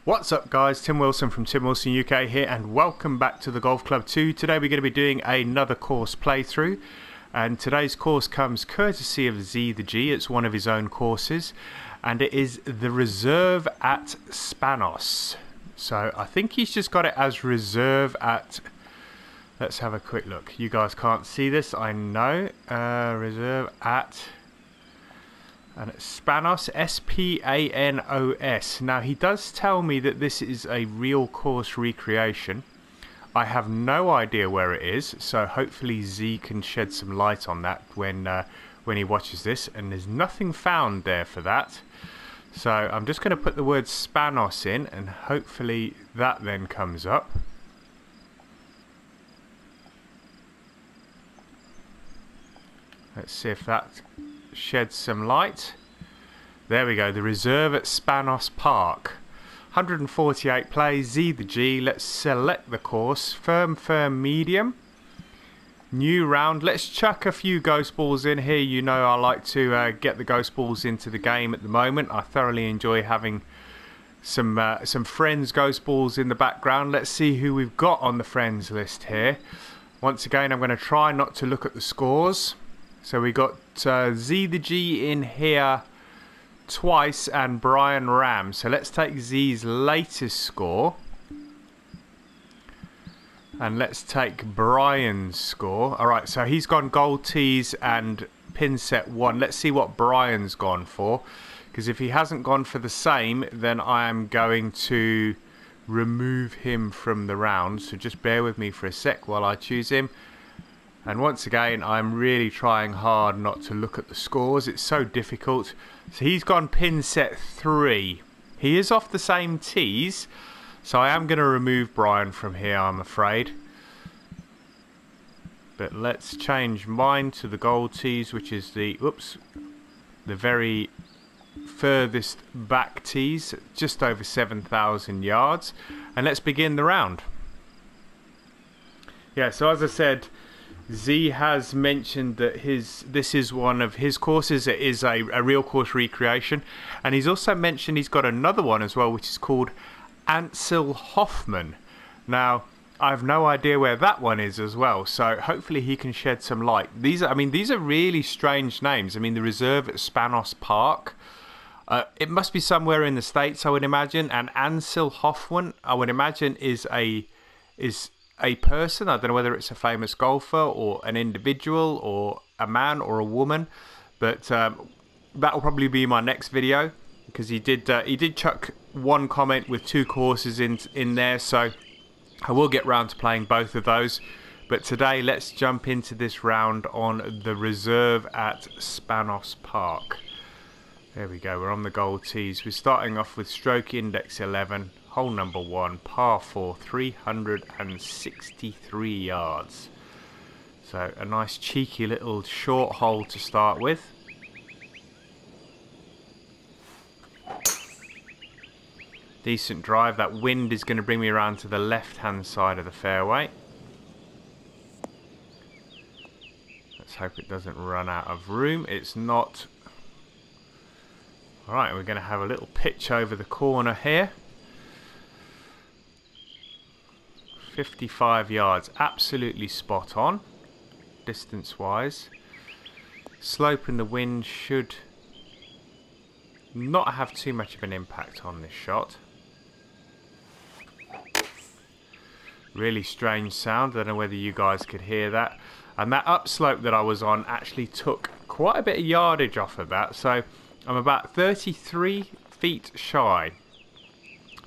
What's up guys, Tim Wilson from Tim Wilson UK here, and welcome back to the Golf Club 2. Today we're going to be doing another course playthrough, and today's course comes courtesy of ztheg. It's one of his own courses, and it is the reserve at Spanos. So I think he's just got it as reserve at, let's have a quick look. You guys can't see this, I know. Reserve at, and it's Spanos, S-P-A-N-O-S. Now he does tell me that this is a real course recreation. I have no idea where it is, so hopefully Z can shed some light on that when he watches this, and there's nothing found there for that. So I'm just going to put the word Spanos in, and hopefully that then comes up. Let's see if that sheds some light. There we go, the reserve at Spanos Park. 148 plays, ztheg. Let's select the course. Firm, medium. New round. Let's chuck a few ghost balls in here. You know I like to get the ghost balls into the game at the moment. I thoroughly enjoy having some friends ghost balls in the background. Let's see who we've got on the friends list here. Once again, I'm going to try not to look at the scores. So we got ztheg in here twice and Brian Ram. So let's take Z's latest score. And let's take Brian's score. Alright, so he's gone gold tees and pin set 1. Let's see what Brian's gone for. Because if he hasn't gone for the same, then I am going to remove him from the round. So just bear with me for a sec while I choose him. And once again, I'm really trying hard not to look at the scores. It's so difficult. So he's gone pin set 3. He is off the same tees. So I am going to remove Brian from here, I'm afraid. But let's change mine to the gold tees, which is the very furthest back tees, just over 7,000 yards. And let's begin the round. Yeah, so as I said, Z has mentioned that this is one of his courses. It is a real course recreation, and he's also mentioned he's got another one as well, which is called Ansel Hoffman. Now I have no idea where that one is as well, so hopefully he can shed some light. These are really strange names. I mean, the reserve at Spanos Park, it must be somewhere in the States, I would imagine. And Ansel Hoffman, I would imagine, is a person. I don't know whether it's a famous golfer or an individual or a man or a woman, but that will probably be my next video, because he did chuck one comment with 2 courses in there, so I will get round to playing both of those. But today let's jump into this round on the reserve at Spanos Park. There we go, we're on the gold tees. We're starting off with stroke index 11. Hole number 1, par 4, 363 yards. So a nice cheeky little short hole to start with. Decent drive. That wind is going to bring me around to the left hand side of the fairway. Let's hope it doesn't run out of room. It's not. Alright, we're going to have a little pitch over the corner here. 55 yards, absolutely spot on distance wise. Slope and the wind should not have too much of an impact on this shot. Really strange sound, I don't know whether you guys could hear that. And that upslope that I was on actually took quite a bit of yardage off of that, so I'm about 33 feet shy,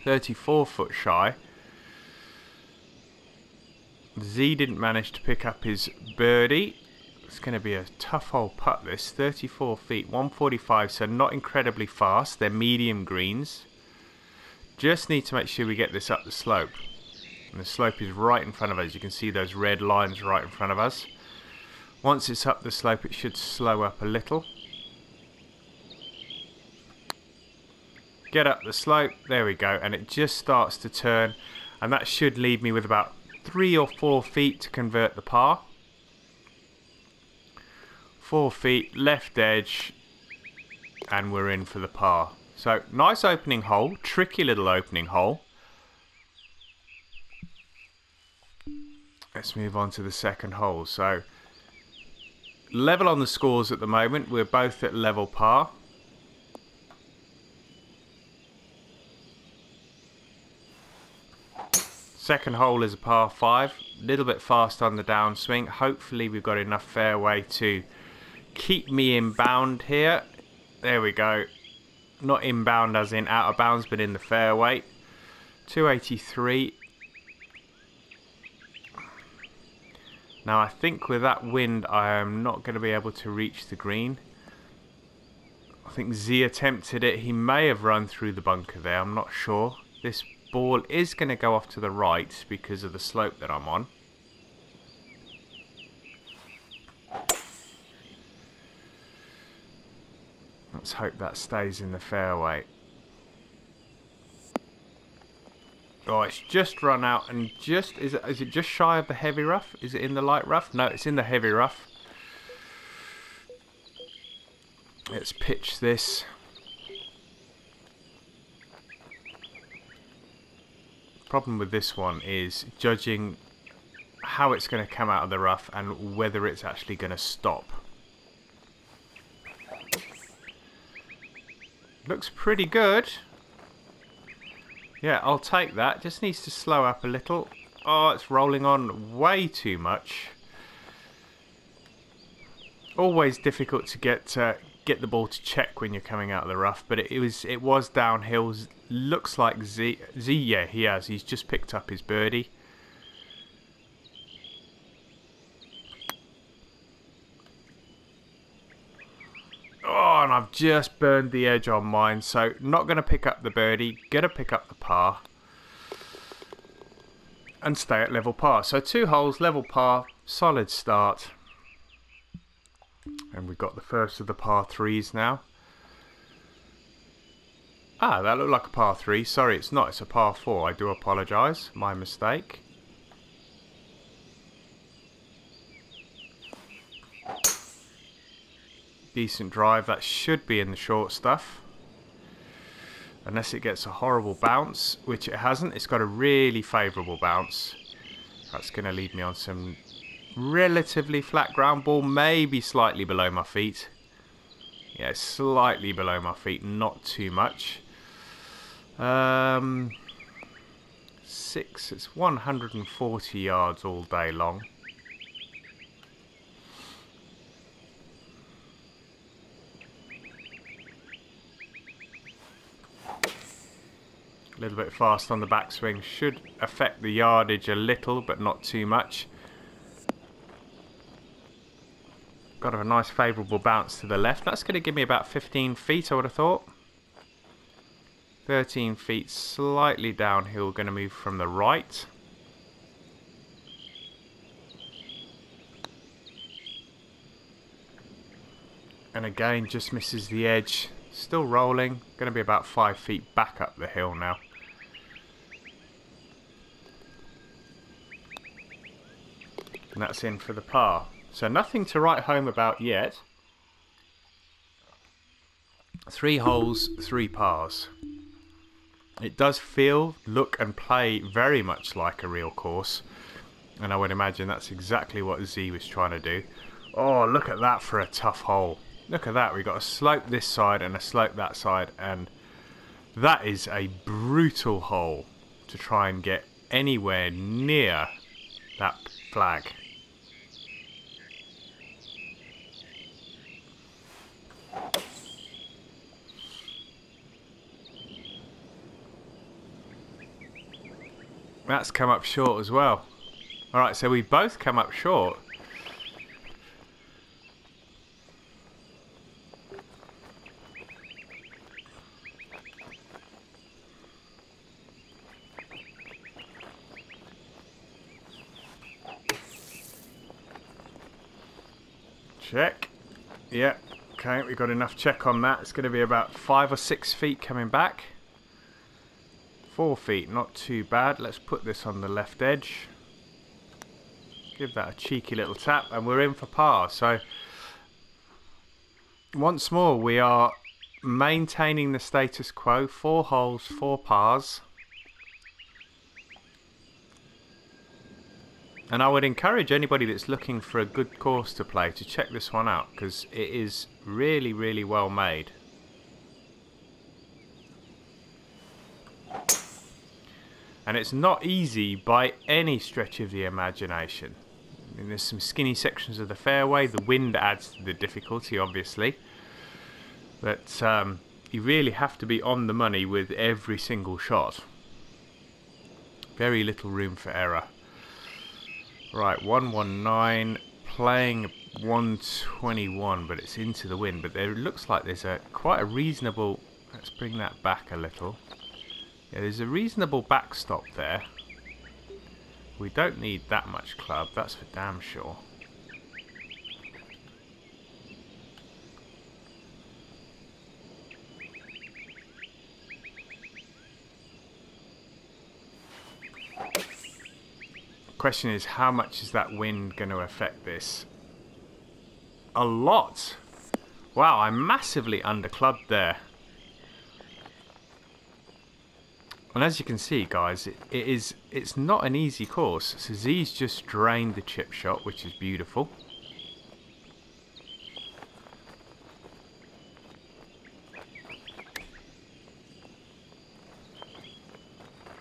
34 foot shy. Z didn't manage to pick up his birdie. It's going to be a tough hole putt this. 34 feet, 145, so not incredibly fast. They're medium greens. Just need to make sure we get this up the slope. And the slope is right in front of us. You can see those red lines right in front of us. Once it's up the slope, it should slow up a little. Get up the slope. There we go. And it just starts to turn. And that should leave me with about 3 or 4 feet to convert the par. 4 feet, left edge, and we're in for the par. So nice opening hole, tricky little opening hole. Let's move on to the second hole. So level on the scores at the moment. We're both at level par. Second hole is a par 5. A little bit fast on the downswing. Hopefully we've got enough fairway to keep me inbound here. There we go. Not inbound as in out of bounds, but in the fairway. 283. Now I think with that wind I am not going to be able to reach the green. I think Z attempted it. He may have run through the bunker there. I'm not sure. This ball is going to go off to the right because of the slope that I'm on. Let's hope that stays in the fairway. Oh, it's just run out and just... Is it just shy of the heavy rough? Is it in the light rough? No, it's in the heavy rough. Let's pitch this. Problem with this one is judging how it's going to come out of the rough and whether it's actually going to stop. Looks pretty good. Yeah, I'll take that. Just needs to slow up a little. Oh, it's rolling on way too much. Always difficult to get the ball to check when you're coming out of the rough, but it was downhill. Looks like Z, yeah, he has. He's just picked up his birdie. Oh, and I've just burned the edge on mine, so not going to pick up the birdie, going to pick up the par and stay at level par. So 2 holes, level par, solid start. And we've got the first of the par 3s now. Ah, that looked like a par 3. Sorry, it's not. It's a par 4. I do apologise. My mistake. Decent drive. That should be in the short stuff. Unless it gets a horrible bounce, which it hasn't. It's got a really favourable bounce. That's going to lead me on some relatively flat ground. Ball maybe slightly below my feet. Yeah, slightly below my feet. Not too much. 6. It's 140 yards all day long. A little bit fast on the backswing. Should affect the yardage a little, but not too much. Got a nice favourable bounce to the left. That's going to give me about 15 feet, I would have thought. 13 feet, slightly downhill, going to move from the right. And again, just misses the edge. Still rolling. Going to be about 5 feet back up the hill now. And that's in for the par. So nothing to write home about yet. 3 holes, 3 pars. It does feel, look and play very much like a real course. And I would imagine that's exactly what Z was trying to do. Oh, look at that for a tough hole. Look at that. We've got a slope this side and a slope that side. And that is a brutal hole to try and get anywhere near that flag. That's come up short as well. Alright, so we both come up short. Check. Yeah, okay, we've got enough check on that. It's going to be about 5 or 6 feet coming back. 4 feet, not too bad. Let's put this on the left edge. Give that a cheeky little tap, and we're in for par. So, once more, we are maintaining the status quo. 4 holes, 4 pars. And I would encourage anybody that's looking for a good course to play to check this one out, because it is really, really well made. And it's not easy by any stretch of the imagination. I mean, there's some skinny sections of the fairway. The wind adds to the difficulty, obviously. But you really have to be on the money with every single shot. Very little room for error. Right, 119, playing 121, but it's into the wind. But there looks like there's quite a reasonable... Let's bring that back a little. Yeah, there's a reasonable backstop there. We don't need that much club, that's for damn sure. Question is, how much is that wind going to affect this? A lot! Wow, I'm massively underclubbed there. And as you can see, guys, it's not an easy course. So Z's just drained the chip shot, which is beautiful.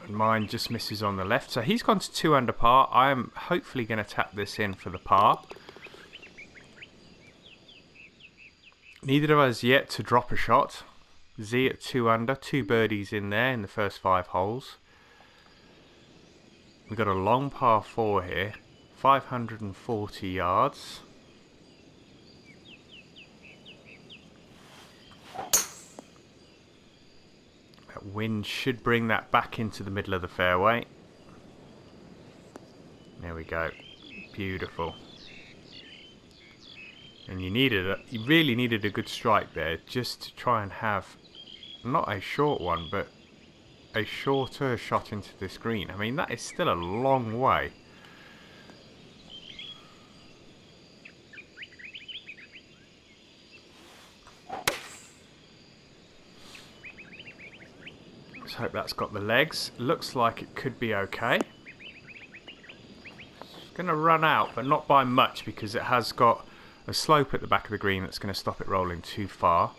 And mine just misses on the left. So he's gone to 2 under par. I am hopefully going to tap this in for the par. Neither of us yet to drop a shot. Z at 2 under, 2 birdies in there in the first 5 holes. We've got a long par 4 here, 540 yards. That wind should bring that back into the middle of the fairway. There we go, beautiful. And you really needed a good strike there just to try and have not a short one, but a shorter shot into this green. I mean, that is still a long way. Let's hope that's got the legs. Looks like it could be okay. It's going to run out, but not by much, because it has got a slope at the back of the green that's going to stop it rolling too far.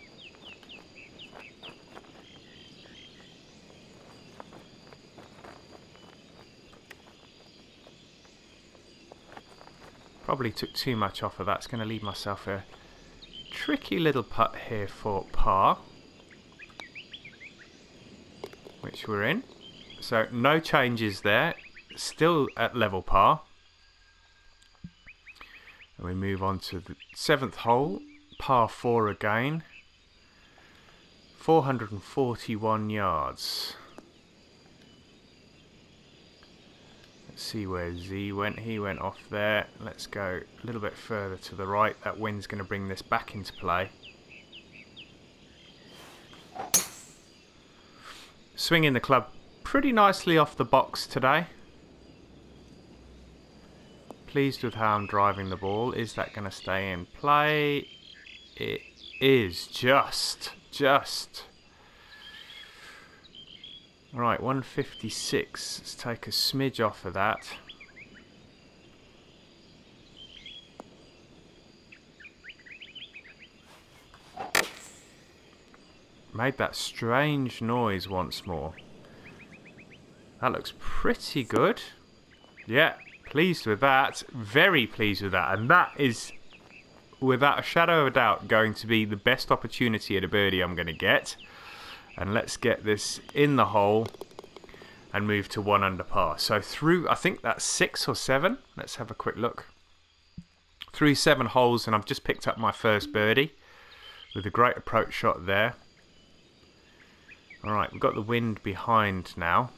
Probably took too much off of that. It's going to leave myself a tricky little putt here for par, which we're in. So no changes there, still at level par. And we move on to the 7th hole, par 4 again, 441 yards. Let's see where Z went. He went off there. Let's go a little bit further to the right. That wind's going to bring this back into play. Swinging the club pretty nicely off the box today. Pleased with how I'm driving the ball. Is that going to stay in play? It is just. Right, 156. Let's take a smidge off of that. Made that strange noise once more. That looks pretty good. Yeah, pleased with that. Very pleased with that. And that is, without a shadow of a doubt, going to be the best opportunity at a birdie I'm going to get. And let's get this in the hole and move to 1 under par. So through, I think that's 6 or 7. Let's have a quick look. Through 7 holes, and I've just picked up my first birdie with a great approach shot there. Alright, we've got the wind behind now.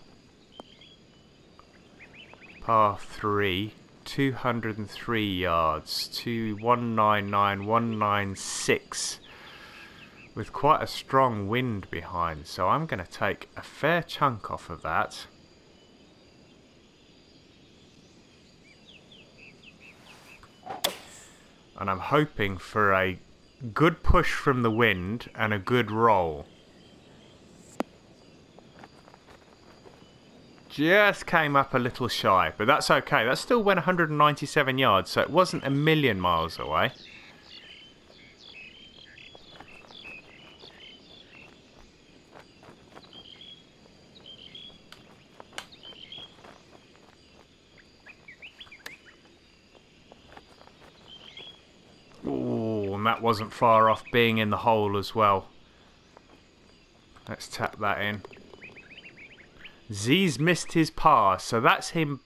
Par 3, 203 yards to 199, 196. With quite a strong wind behind, so I'm going to take a fair chunk off of that. And I'm hoping for a good push from the wind and a good roll. Just came up a little shy, but that's okay. That still went 197 yards, so it wasn't a million miles away. Ooh, and that wasn't far off being in the hole as well. Let's tap that in. Z's missed his par, so that's him.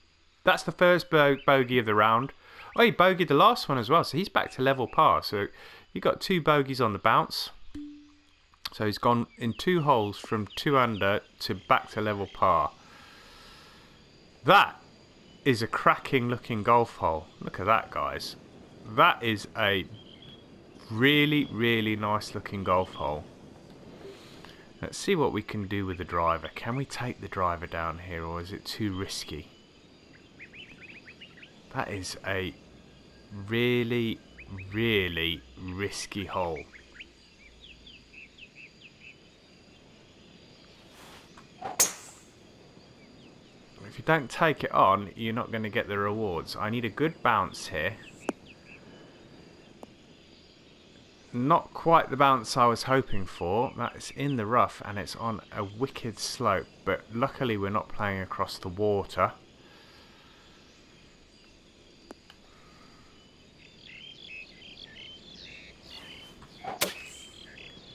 That's the first bogey of the round. Oh, he bogeyed the last one as well, so he's back to level par. So he got 2 bogeys on the bounce. So he's gone in 2 holes from 2 under to back to level par. That is a cracking looking golf hole. Look at that, guys. That is a really, really nice looking golf hole. Let's see what we can do with the driver. Can we take the driver down here, or is it too risky? That is a really, really risky hole. If you don't take it on, you're not going to get the rewards. I need a good bounce here. Not quite the bounce I was hoping for. That's in the rough and it's on a wicked slope, but luckily we're not playing across the water.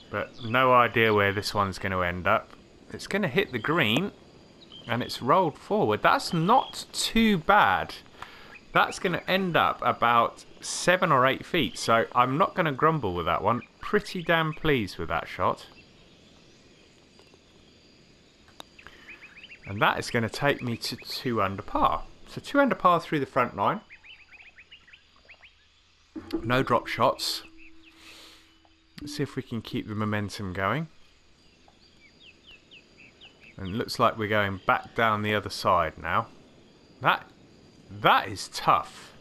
But no idea where this one's going to end up. It's going to hit the green and it's rolled forward. That's not too bad. That's going to end up about 7 or 8 feet, so I'm not going to grumble with that one. Pretty damn pleased with that shot. And that is going to take me to 2 under par. So 2 under par through the front line. No drop shots. Let's see if we can keep the momentum going. And it looks like we're going back down the other side now. That is tough.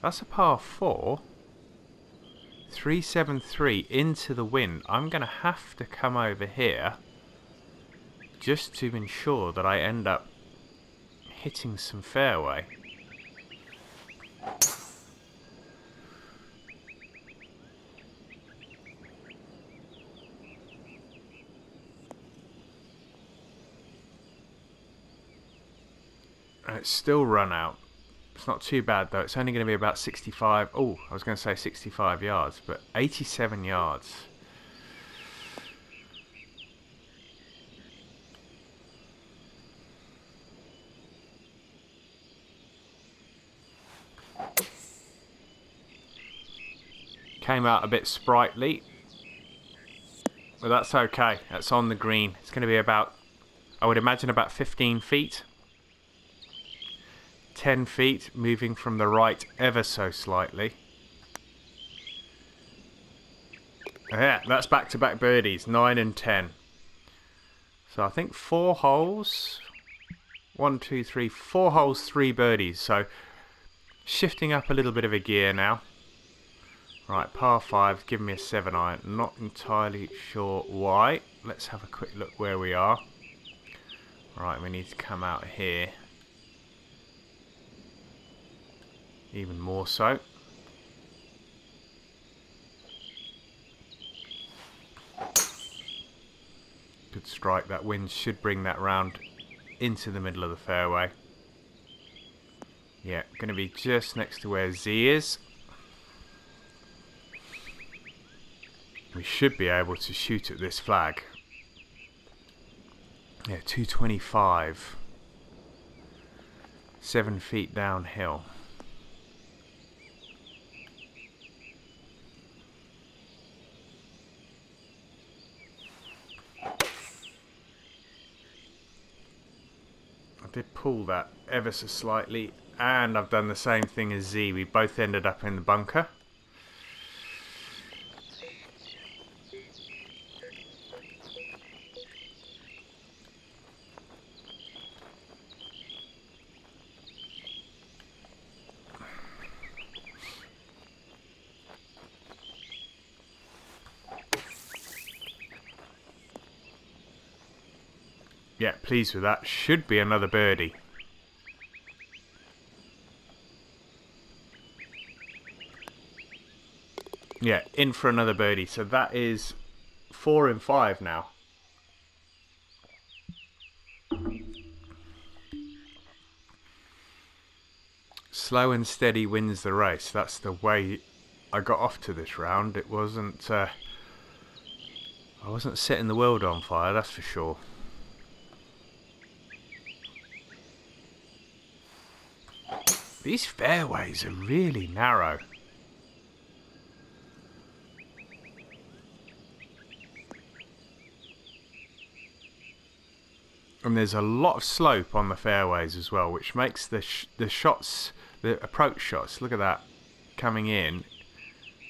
That's a par 4. 373 into the wind. I'm going to have to come over here just to ensure that I end up hitting some fairway. And it's still run out. It's not too bad though. It's only going to be about 65. Oh, I was going to say 65 yards, but 87 yards. Came out a bit sprightly, but that's okay. That's on the green. It's going to be about, I would imagine, about 15 feet. 10 feet, moving from the right ever so slightly. Yeah, that's back-to-back birdies, 9 and 10. So I think 4 holes. 1, 2, 3, 4 holes, 3 birdies. So shifting up a little bit of a gear now. Right, par 5, give me a 7 iron. Not entirely sure why. Let's have a quick look where we are. Right, we need to come out here. Even more so. Good strike. That wind should bring that round into the middle of the fairway. Yeah, going to be just next to where Z is. We should be able to shoot at this flag. Yeah, 225. 7 feet downhill. I did pull that ever so slightly, and I've done the same thing as Z. We both ended up in the bunker. Yeah, pleased with that. Should be another birdie. Yeah, in for another birdie. So that is 4 in 5 now. Slow and steady wins the race. That's the way I got off to this round. It wasn't... I wasn't setting the world on fire, that's for sure. These fairways are really narrow. And there's a lot of slope on the fairways as well, which makes the shots, the approach shots, look at that, coming in,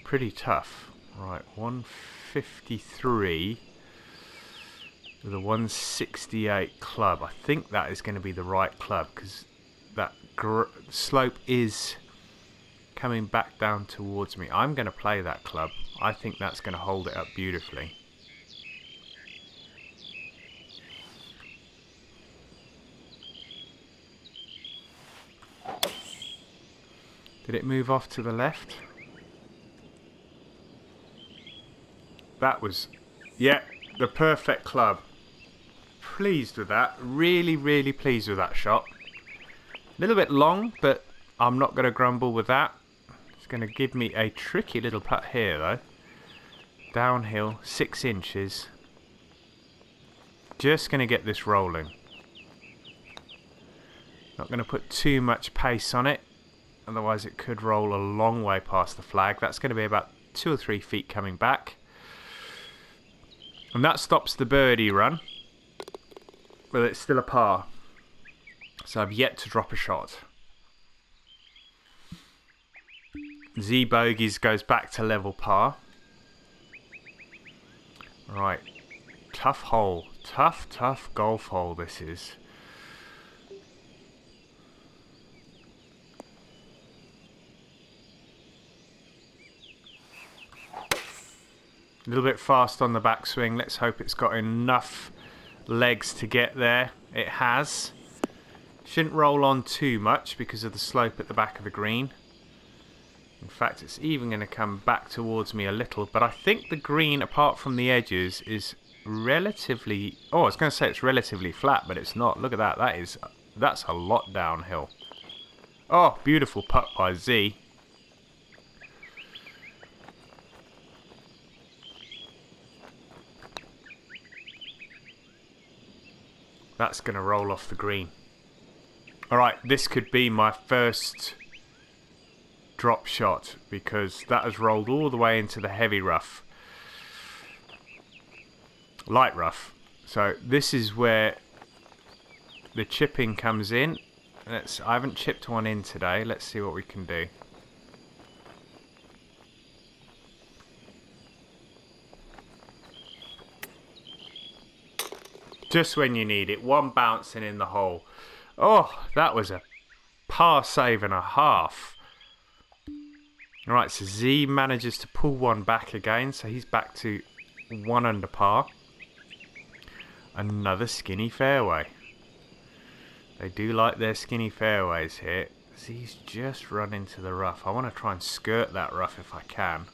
pretty tough. Right, 153 with a 168 club. I think that is going to be the right club, because that slope is coming back down towards me. I'm going to play that club. I think that's going to hold it up beautifully. Did it move off to the left? That was, yeah, the perfect club. Pleased with that. Really, really pleased with that shot. A little bit long, but I'm not going to grumble with that. It's going to give me a tricky little putt here, though. Downhill, 6 inches. Just going to get this rolling. Not going to put too much pace on it. Otherwise it could roll a long way past the flag. That's going to be about 2 or 3 feet coming back. And that stops the birdie run. But it's still a par. So I've yet to drop a shot. Z bogeys goes back to level par. Right. Tough hole. Tough, tough golf hole this is. A little bit fast on the backswing. Let's hope it's got enough legs to get there. It has. Shouldn't roll on too much because of the slope at the back of the green. In fact, it's even going to come back towards me a little. But I think the green, apart from the edges, is relatively... Oh, I was going to say it's relatively flat, but it's not. Look at that. That's a lot downhill. Oh, beautiful putt by Z. That's going to roll off the green. Alright, this could be my first drop shot, because that has rolled all the way into the heavy rough. Light rough. So this is where the chipping comes in. I haven't chipped one in today. Let's see what we can do. Just when you need it. One bouncing in the hole. Oh, that was a par save and a half. Alright, so Z manages to pull one back again. So he's back to 1 under par. Another skinny fairway. They do like their skinny fairways here. Z's just run into the rough. I want to try and skirt that rough if I can.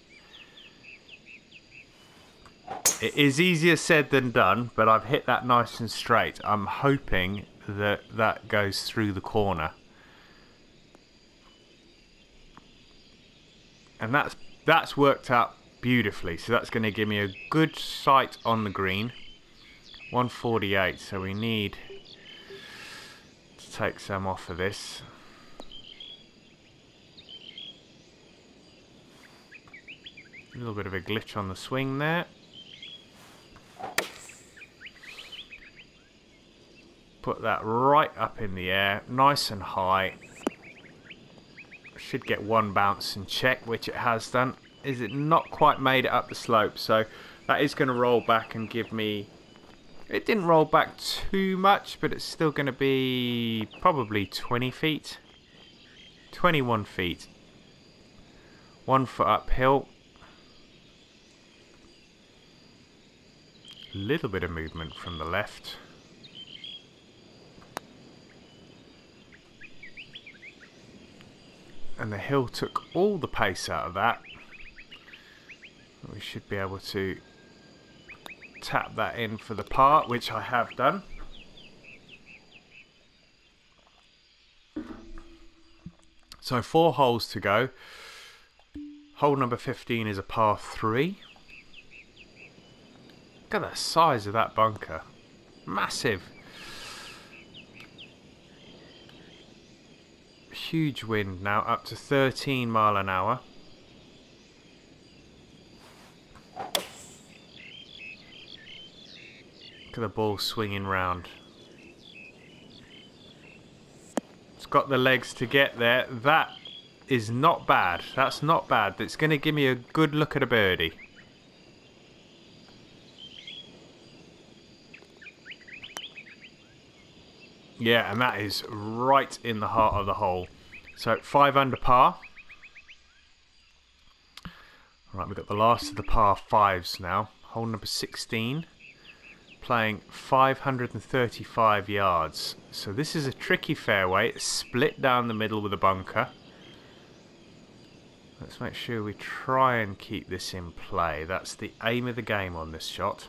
It is easier said than done, but I've hit that nice and straight. I'm hoping that that goes through the corner. And that's worked out beautifully. So that's going to give me a good sight on the green. 148, so we need to take some off of this. A little bit of a glitch on the swing there. Put that right up in the air, nice and high. Should get one bounce and check, which it has done. Is it not quite made it up the slope? So that is going to roll back and give me... It didn't roll back too much, but it's still going to be probably 20 feet. 21 feet. 1 foot uphill. A little bit of movement from the left. And the hill took all the pace out of that. We should be able to tap that in for the par, which I have done. So 4 holes to go. Hole number 15 is a par 3. Look at the size of that bunker. Massive. Huge wind now, up to 13 mile an hour. Look at the ball swinging round. It's got the legs to get there. That is not bad. That's not bad. That's going to give me a good look at a birdie. Yeah, and that is right in the heart of the hole. So 5 under par. Right, we've got the last of the par 5s now. Hole number 16. Playing 535 yards. So this is a tricky fairway. It's split down the middle with a bunker. Let's make sure we try and keep this in play. That's the aim of the game on this shot.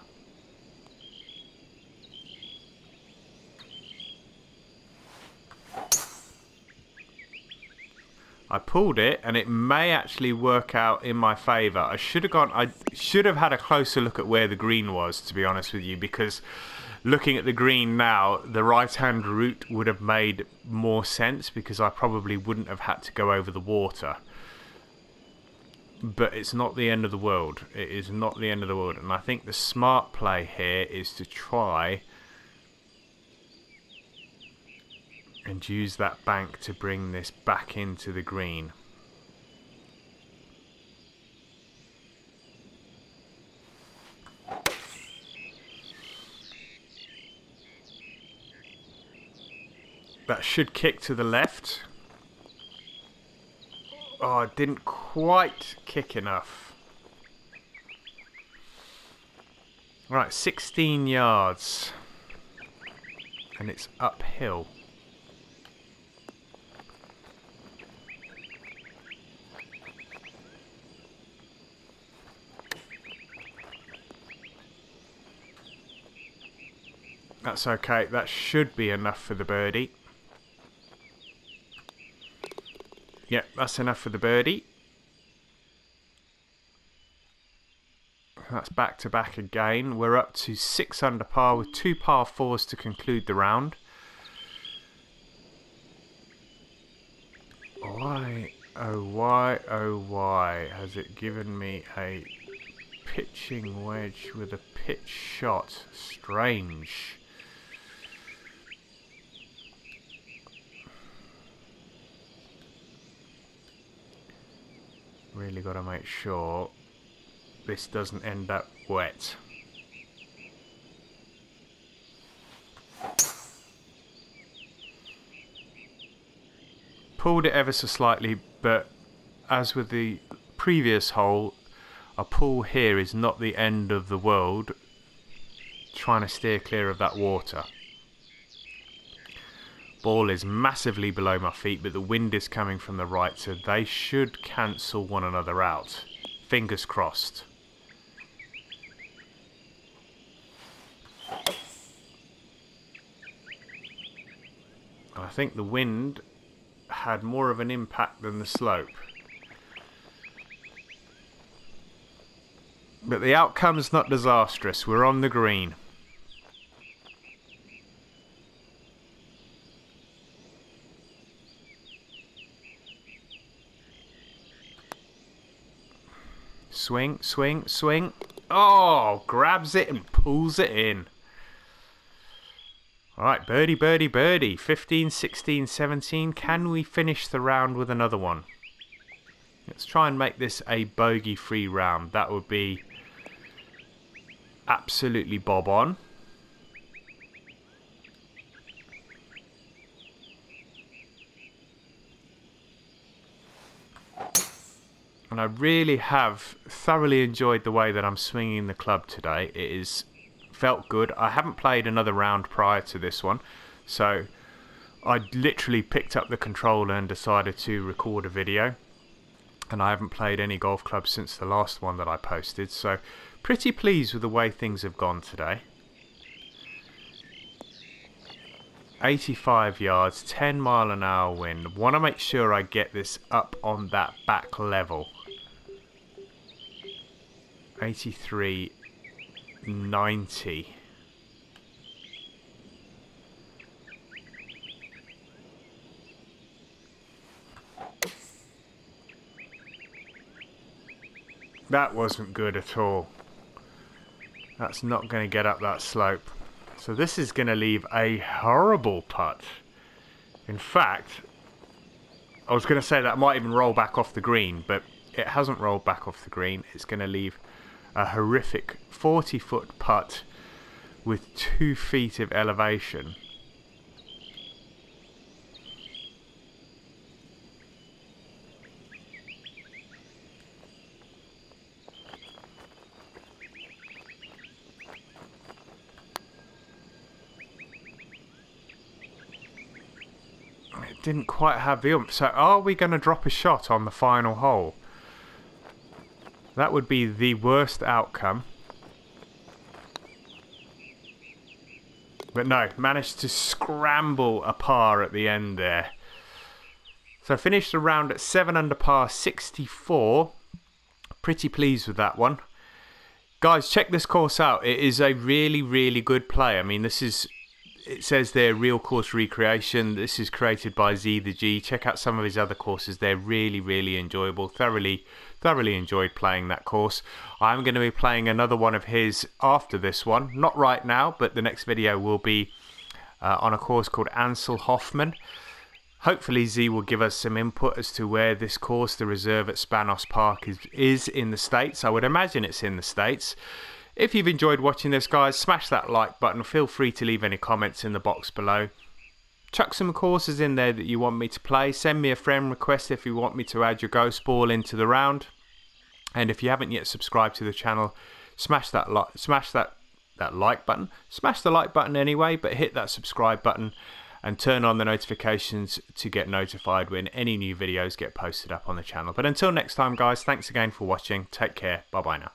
I pulled it, and it may actually work out in my favour. I should have had a closer look at where the green was, to be honest with you, because looking at the green now, the right-hand route would have made more sense, because I probably wouldn't have had to go over the water. But it's not the end of the world. It is not the end of the world, and I think the smart play here is to try and use that bank to bring this back into the green. That should kick to the left. Oh, it didn't quite kick enough. Right, 16 yards. And it's uphill. That's okay. That should be enough for the birdie. Yep, that's enough for the birdie. That's back to back again. We're up to 6 under par with 2 par 4s to conclude the round. Why, oh why has it given me a pitching wedge with a pitch shot? Strange. Really got to make sure this doesn't end up wet. Pulled it ever so slightly, but as with the previous hole, a pull here is not the end of the world. Trying to steer clear of that water. Ball is massively below my feet, but the wind is coming from the right, so they should cancel one another out. Fingers crossed. I think the wind had more of an impact than the slope. But the outcome's not disastrous. We're on the green. Swing, swing, swing. Oh, grabs it and pulls it in. Alright, birdie, birdie, birdie. 15, 16, 17. Can we finish the round with another one? Let's try and make this a bogey-free round. That would be absolutely bob on. And I really have thoroughly enjoyed the way that I'm swinging the club today. It is felt good. I haven't played another round prior to this one, so I literally picked up the controller and decided to record a video, and I haven't played any golf clubs since the last one that I posted, so pretty pleased with the way things have gone today. 85 yards, 10-mile-an-hour wind. Want to make sure I get this up on that back level. 83.90. That wasn't good at all. That's not going to get up that slope. So this is going to leave a horrible putt. In fact, I was going to say that might even roll back off the green, but it hasn't rolled back off the green. It's going to leave a horrific 40-foot putt with 2 feet of elevation. Didn't quite have the oomph. So are we going to drop a shot on the final hole? That would be the worst outcome. But no, managed to scramble a par at the end there. So finished the round at 7 under par 64. Pretty pleased with that one. Guys, check this course out. It is a really, really good play. I mean, this is... It says there, real course recreation. This is created by ztheg. Check out some of his other courses. They're really, really enjoyable. Thoroughly enjoyed playing that course. I'm going to be playing another one of his after this one. Not right now, but the next video will be on a course called Ansel Hoffman. Hopefully Z will give us some input as to where this course, the reserve at Spanos Park, is in the States. I would imagine it's in the States. If you've enjoyed watching this, guys, smash that like button. Feel free to leave any comments in the box below. Chuck some courses in there that you want me to play. Send me a friend request if you want me to add your ghost ball into the round. And if you haven't yet subscribed to the channel, smash that like button. Smash the like button anyway, but hit that subscribe button and turn on the notifications to get notified when any new videos get posted up on the channel. But until next time, guys, thanks again for watching. Take care. Bye-bye now.